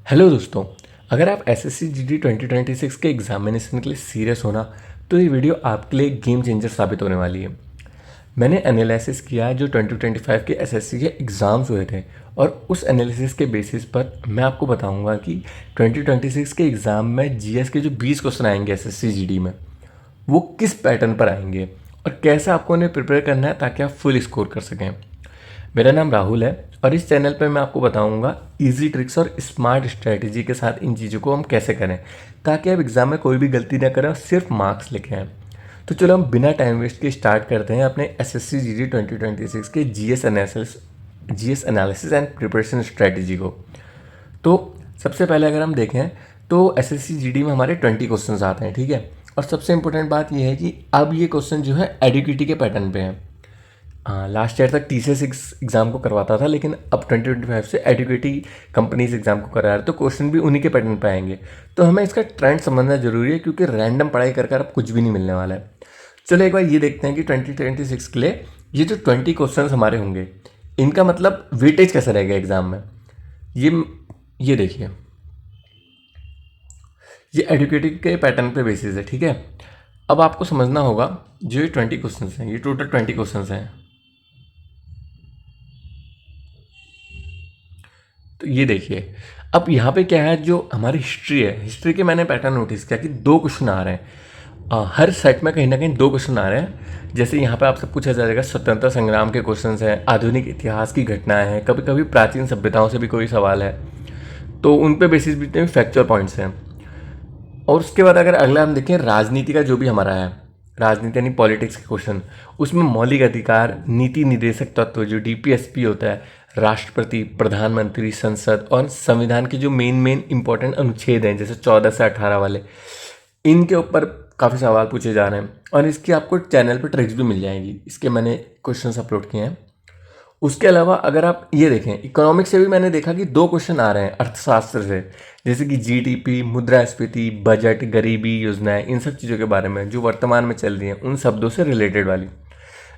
Hello दोस्तों। अगर आप एसएससी जीडी 2026 के एग्जामिनेशन के लिए सीरियस हो ना, तो ये वीडियो आपके लिए गेम चेंजर साबित होने वाली है। मैंने एनालिसिस किया जो 2025 के एसएससी के एग्ज़ाम्स हुए थे, और उस एनालिसिस के बेसिस पर मैं आपको बताऊंगा कि 2026 के एग्ज़ाम में जीएस के जो 20 क्वेश्चन आएंगे एसएससी जीडी में, वो किस पैटर्न पर आएंगे और कैसे आपको उन्हें प्रिपेयर करना है ताकि आप फुल स्कोर कर सकें। मेरा नाम राहुल है और इस चैनल पर मैं आपको बताऊंगा इजी ट्रिक्स और स्मार्ट स्ट्रेटजी के साथ इन चीज़ों को हम कैसे करें ताकि आप एग्ज़ाम में कोई भी गलती ना करें और सिर्फ मार्क्स लेके आएँ। तो चलो हम बिना टाइम वेस्ट के स्टार्ट करते हैं अपने एसएससी जीडी 2026 के GS analysis and preparation strategy को। तो सबसे पहले अगर हम देखें तो एसएससी जीडी में हमारे 20 क्वेश्चन आते हैं, ठीक है। और सबसे इंपॉर्टेंट बात यह है कि अब ये क्वेश्चन जो है एडुकेटी के पैटर्न पे हैं। लास्ट ईयर तक टीसीएस एग्ज़ाम को करवाता था, लेकिन अब 2025 से एडुकेटी कंपनीज एग्ज़ाम को करा रहे हैं, तो क्वेश्चन भी उन्हीं के पैटर्न पे आएंगे। तो हमें इसका ट्रेंड समझना जरूरी है क्योंकि रैंडम पढ़ाई कर अब कुछ भी नहीं मिलने वाला है। चलो एक बार ये देखते हैं कि 2026 के लिए ये जो 20 क्वेश्चन हमारे होंगे, इनका मतलब वेटेज कैसा रहेगा एग्ज़ाम में। ये देखिए, ये एडुकेटी के पैटर्न पे बेसिस है, ठीक है। अब आपको समझना होगा जो ये 20 क्वेश्चन हैं, ये टोटल 20 क्वेश्चन हैं। तो ये देखिए, अब यहाँ पे क्या है, जो हमारी हिस्ट्री है, हिस्ट्री के मैंने पैटर्न नोटिस किया कि 2 क्वेश्चन आ रहे हैं। हर सेट में कहीं ना कहीं 2 क्वेश्चन आ रहे हैं। जैसे यहाँ पे आपसे पूछा जाएगा स्वतंत्रता संग्राम के क्वेश्चन हैं, आधुनिक इतिहास की घटनाएं हैं, कभी कभी प्राचीन सभ्यताओं से भी कोई सवाल है, तो उन पे बेसिस भी फैक्चुअल पॉइंट्स हैं। और उसके बाद अगर अगला हम देखें राजनीति का, जो भी हमारा है राजनीति यानी पॉलिटिक्स के क्वेश्चन, उसमें मौलिक अधिकार, नीति निर्देशक तत्व जो डीपीएसपी होता है, राष्ट्रपति, प्रधानमंत्री, संसद और संविधान के जो मेन मेन इंपॉर्टेंट अनुच्छेद हैं जैसे 14 से 18 वाले, इनके ऊपर काफ़ी सवाल पूछे जा रहे हैं। और इसकी आपको चैनल पर ट्रिक्स भी मिल जाएंगी, इसके मैंने क्वेश्चंस अपलोड किए हैं। उसके अलावा अगर आप ये देखें, इकोनॉमिक्स से भी मैंने देखा कि 2 क्वेश्चन आ रहे हैं अर्थशास्त्र से, जैसे कि जीडीपी, मुद्रास्फीति, बजट, गरीबी योजनाएं, इन सब चीज़ों के बारे में जो वर्तमान में चल रही हैं, उन शब्दों से रिलेटेड वाली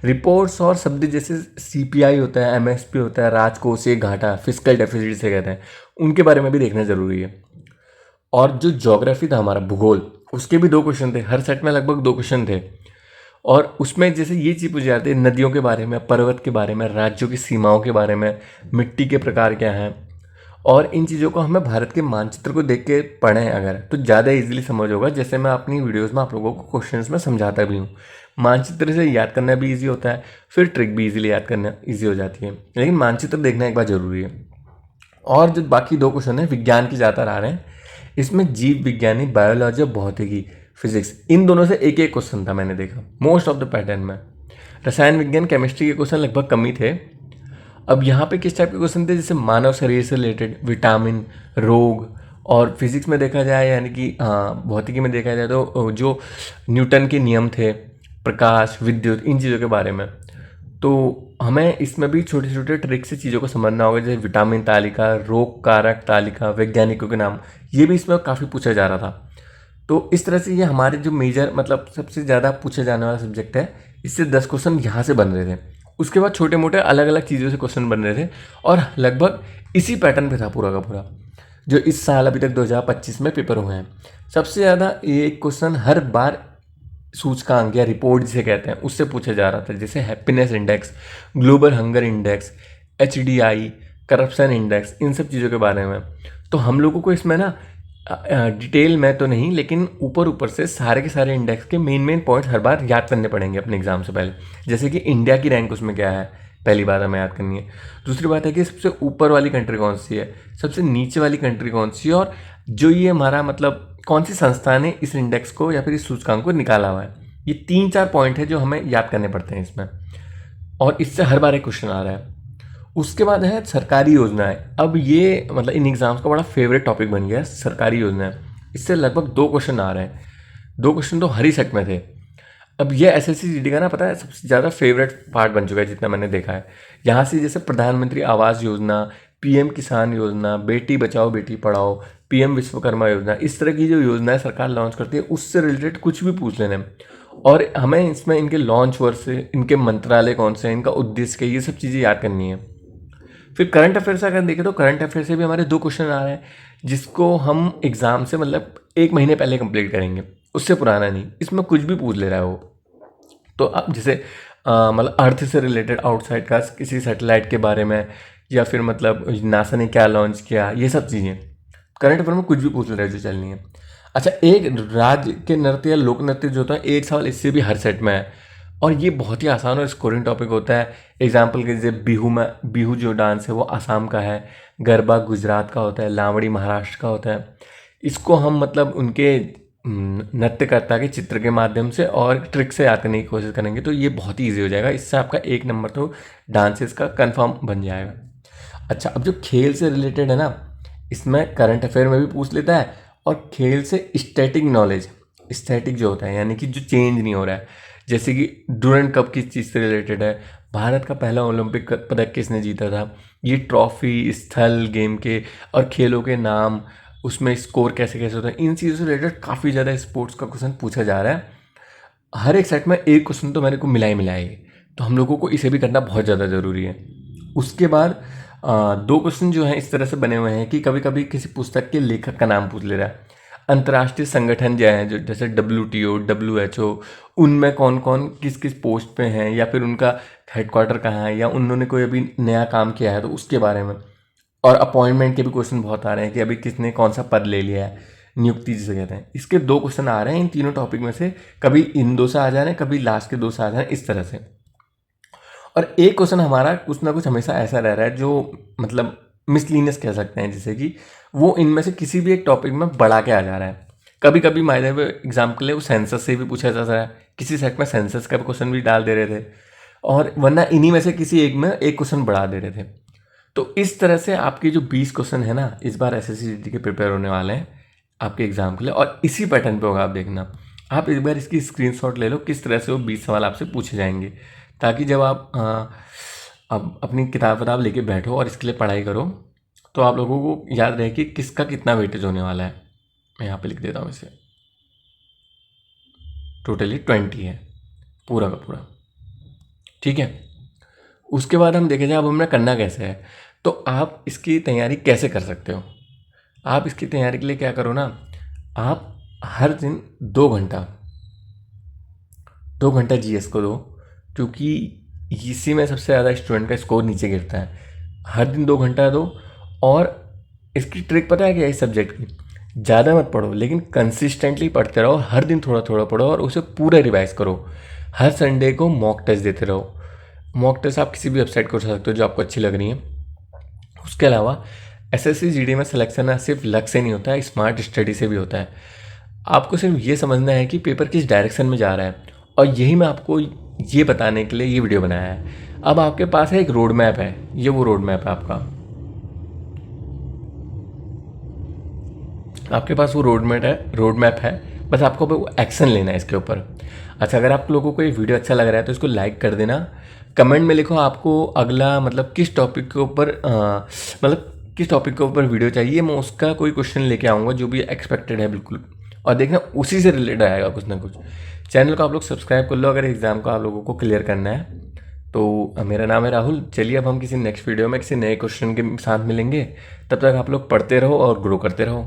रिपोर्ट्स और शब्द जैसे सीपीआई होता है, एमएसपी होता है, राजकोषीय घाटा, फिस्कल डेफिसिट से कहते हैं, उनके बारे में भी देखना जरूरी है। और जो ज्योग्राफी था हमारा, भूगोल, उसके भी 2 क्वेश्चन थे, हर सेट में लगभग 2 क्वेश्चन थे। और उसमें जैसे ये चीज़ पूछी जाती है नदियों के बारे में, पर्वत के बारे में, राज्यों की सीमाओं के बारे में, मिट्टी के प्रकार क्या हैं, और इन चीज़ों को हमें भारत के मानचित्र को देख के पढ़ें अगर, तो ज़्यादा इजीली समझ होगा। जैसे मैं अपनी वीडियोस में आप लोगों को क्वेश्चंस में समझाता भी हूँ, मानचित्र से याद करना भी ईजी होता है, फिर ट्रिक भी इजीली याद करना ईजी हो जाती है, लेकिन मानचित्र देखना एक बार ज़रूरी है। और जो बाकी 2 क्वेश्चन हैं विज्ञान की ज़्यादातर आ रहे हैं, इसमें जीव विज्ञानी, बायोलॉजी और भौतिकी, फिजिक्स, इन दोनों से एक एक क्वेश्चन था मैंने देखा मोस्ट ऑफ द पैटर्न में। रसायन विज्ञान, केमिस्ट्री के क्वेश्चन लगभग कम ही थे। अब यहाँ पे किस टाइप के क्वेश्चन थे, जैसे मानव शरीर से रिलेटेड, विटामिन, रोग, और फिजिक्स में देखा जाए यानी कि भौतिकी में देखा जाए तो जो न्यूटन के नियम थे, प्रकाश, विद्युत, इन चीज़ों के बारे में। तो हमें इसमें भी छोटे छोटे ट्रिक से चीज़ों को समझना होगा, जैसे विटामिन तालिका, रोग कारक तालिका, वैज्ञानिकों के नाम, ये भी इसमें काफ़ी पूछा जा रहा था। तो इस तरह से ये हमारे जो मेजर मतलब सबसे ज़्यादा पूछे जाने वाला सब्जेक्ट है, इससे 10 क्वेश्चन यहाँ से बन रहे थे। उसके बाद छोटे मोटे अलग अलग चीज़ों से क्वेश्चन बन रहे थे, और लगभग इसी पैटर्न पे था पूरा का पूरा, जो इस साल अभी तक 2025 में पेपर हुए हैं। सबसे ज़्यादा ये क्वेश्चन हर बार सूचकांक या रिपोर्ट जिसे कहते हैं उससे पूछा जा रहा था, जैसे happiness index, global hunger index, HDI, corruption index, इन सब चीज़ों के बारे में। तो हम लोगों को इसमें ना डिटेल में तो नहीं, लेकिन ऊपर ऊपर से सारे के सारे इंडेक्स के मेन मेन पॉइंट्स हर बार याद करने पड़ेंगे अपने एग्जाम से पहले। जैसे कि इंडिया की रैंक उसमें क्या है, पहली बात हमें याद करनी है। दूसरी बात है कि सबसे ऊपर वाली कंट्री कौन सी है, सबसे नीचे वाली कंट्री कौन सी है, और जो ये हमारा मतलब कौन सी संस्था ने इस इंडेक्स को या फिर इस सूचकांक को निकाला हुआ है। ये 3-4 पॉइंट है जो हमें याद करने पड़ते हैं इसमें, और इससे हर बार एक क्वेश्चन आ रहा है। उसके बाद है सरकारी योजनाएं। अब ये मतलब इन एग्जाम्स का बड़ा फेवरेट टॉपिक बन गया है सरकारी योजनाएं। इससे लगभग 2 क्वेश्चन आ रहे हैं, 2 क्वेश्चन तो हर ही सेट में थे। अब ये एसएससी जीडी का ना पता है सबसे ज़्यादा फेवरेट पार्ट बन चुका है जितना मैंने देखा है। यहाँ से जैसे प्रधानमंत्री आवास योजना, पीएम किसान योजना, बेटी बचाओ बेटी पढ़ाओ, पीएम विश्वकर्मा योजना, इस तरह की जो योजनाएं सरकार लॉन्च करती है उससे रिलेटेड कुछ भी पूछ लेना। और हमें इसमें इनके लॉन्च वर्ष से, इनके मंत्रालय कौन से हैं, इनका उद्देश्य क्या, ये सब चीज़ें याद करनी है। फिर करंट अफेयर से अगर देखें तो करंट अफेयर से भी हमारे 2 क्वेश्चन आ रहे हैं, जिसको हम एग्ज़ाम से मतलब 1 महीने पहले कंप्लीट करेंगे, उससे पुराना नहीं। इसमें कुछ भी पूछ ले रहा है वो। तो अब जैसे मतलब अर्थ से रिलेटेड आउटसाइड का किसी सैटेलाइट के बारे में, या फिर मतलब नासा ने क्या लॉन्च किया, ये सब चीज़ें करंट अफेयर में कुछ भी पूछ ले रहा है जो चलनी है। अच्छा, एक राज्य के नृत्य या लोक नृत्य जो होता है, एक सवाल इससे भी हर सेट में है, और ये बहुत ही आसान और स्कोरिंग टॉपिक होता है। एग्जाम्पल के जैसे बिहू में, बिहू जो डांस है वो आसाम का है, गरबा गुजरात का होता है, लावड़ी महाराष्ट्र का होता है। इसको हम मतलब उनके नृत्यकर्ता के चित्र के माध्यम से और ट्रिक से याद करने की कोशिश करेंगे, तो ये बहुत ही ईजी हो जाएगा। इससे आपका 1 नंबर तो डांसेस का कंफर्म बन जाएगा। अच्छा, अब जो खेल से रिलेटेड है ना, इसमें करंट अफेयर में भी पूछ लेता है, और खेल से स्टैटिक नॉलेज, स्टैटिक जो होता है यानी कि जो चेंज नहीं हो रहा है, जैसे कि डूरंड कप किस चीज़ से रिलेटेड है, भारत का पहला ओलंपिक पदक किसने जीता था, ये ट्रॉफी, स्थल गेम के और खेलों के नाम, उसमें स्कोर कैसे कैसे होता है, इन चीज़ों से रिलेटेड काफ़ी ज़्यादा स्पोर्ट्स का क्वेश्चन पूछा जा रहा है। हर एक सेट में एक क्वेश्चन तो मेरे को मिला ही मिला है, तो हम लोगों को इसे भी करना बहुत ज़्यादा ज़रूरी है। उसके बाद 2 क्वेश्चन जो हैं इस तरह से बने हुए हैं कि कभी कभी किसी पुस्तक के लेखक का नाम पूछ ले रहा है। अंतर्राष्ट्रीय संगठन जो हैं, जो जैसे WTO, WHO, उनमें कौन कौन किस किस पोस्ट पे हैं, या फिर उनका हेडक्वार्टर कहाँ है, या उन्होंने कोई अभी नया काम किया है तो उसके बारे में। और अपॉइंटमेंट के भी क्वेश्चन बहुत आ रहे हैं कि अभी किसने कौन सा पद ले लिया है, नियुक्ति जिसे कहते हैं। इसके 2 क्वेश्चन आ रहे हैं इन तीनों टॉपिक में से, कभी इन 2 से आ जा रहे हैं, कभी लास्ट के 2 से आ जा रहे हैं, इस तरह से। और एक क्वेश्चन हमारा कुछ ना कुछ हमेशा ऐसा रह रहा है जो मतलब मिसलीनियस कह सकते हैं, जैसे कि वो इनमें से किसी भी एक टॉपिक में बढ़ा के आ जा रहा है। कभी कभी मायने में एग्जाम के लिए वो सेंसस से भी पूछा जा रहा है, किसी सेट में सेंसस का भी क्वेश्चन भी डाल दे रहे थे, और वरना इन्हीं में से किसी एक में एक क्वेश्चन बढ़ा दे रहे थे। तो इस तरह से आपके जो 20 क्वेश्चन है ना, इस बार SSC के प्रिपेयर होने वाले हैं आपके एग्जाम के लिए, और इसी पैटर्न पे होगा। आप देखना, आप एक बार इसकी स्क्रीनशॉट ले लो किस तरह से वो 20 सवाल आपसे पूछे जाएंगे, ताकि जब आप अब अपनी किताब लेके बैठो और इसके लिए पढ़ाई करो, तो आप लोगों को याद रहे कि किसका कितना वेटेज होने वाला है। मैं यहाँ पे लिख देता हूँ इसे, टोटली 20 है पूरा का पूरा, ठीक है। उसके बाद हम देखें जाए अब हमें करना कैसे है, तो आप इसकी तैयारी कैसे कर सकते हो। आप इसकी तैयारी के लिए क्या करो ना, आप हर दिन 2 घंटा GS को दो, क्योंकि इसी में सबसे ज़्यादा स्टूडेंट का स्कोर नीचे गिरता है। हर दिन 2 घंटा दो, और इसकी ट्रिक पता है क्या है इस सब्जेक्ट की, ज़्यादा मत पढ़ो लेकिन कंसिस्टेंटली पढ़ते रहो, हर दिन थोड़ा थोड़ा पढ़ो और उसे पूरा रिवाइज करो। हर संडे को मॉक टेस्ट देते रहो। मॉक टेस्ट आप किसी भी वेबसाइट को उठा सकते हो जो आपको अच्छी लग रही है। उसके अलावा SSC GD में सिलेक्शन ना सिर्फ लक से नहीं होता है, स्मार्ट स्टडी से भी होता है। आपको सिर्फ ये समझना है कि पेपर किस डायरेक्शन में जा रहा है, और यही मैं आपको ये बताने के लिए ये वीडियो बनाया है। अब आपके पास है एक रोड मैप है, ये वो रोड मैप है आपके पास वो रोड मैप है, बस आपको वो एक्शन लेना है इसके ऊपर। अच्छा, अगर आप लोगों को ये वीडियो अच्छा लग रहा है तो इसको लाइक कर देना। कमेंट में लिखो आपको अगला मतलब किस टॉपिक के ऊपर किस टॉपिक के ऊपर वीडियो चाहिए, मैं उसका कोई क्वेश्चन लेके आऊँगा जो भी एक्सपेक्टेड है बिल्कुल, और देखना उसी से रिलेटेड आएगा कुछ ना कुछ। चैनल को आप लोग सब्सक्राइब कर लो अगर एग्ज़ाम को आप लोगों को क्लियर करना है। तो मेरा नाम है राहुल। चलिए अब हम किसी नेक्स्ट वीडियो में किसी नए क्वेश्चन के साथ मिलेंगे। तब तक आप लोग पढ़ते रहो और ग्रो करते रहो।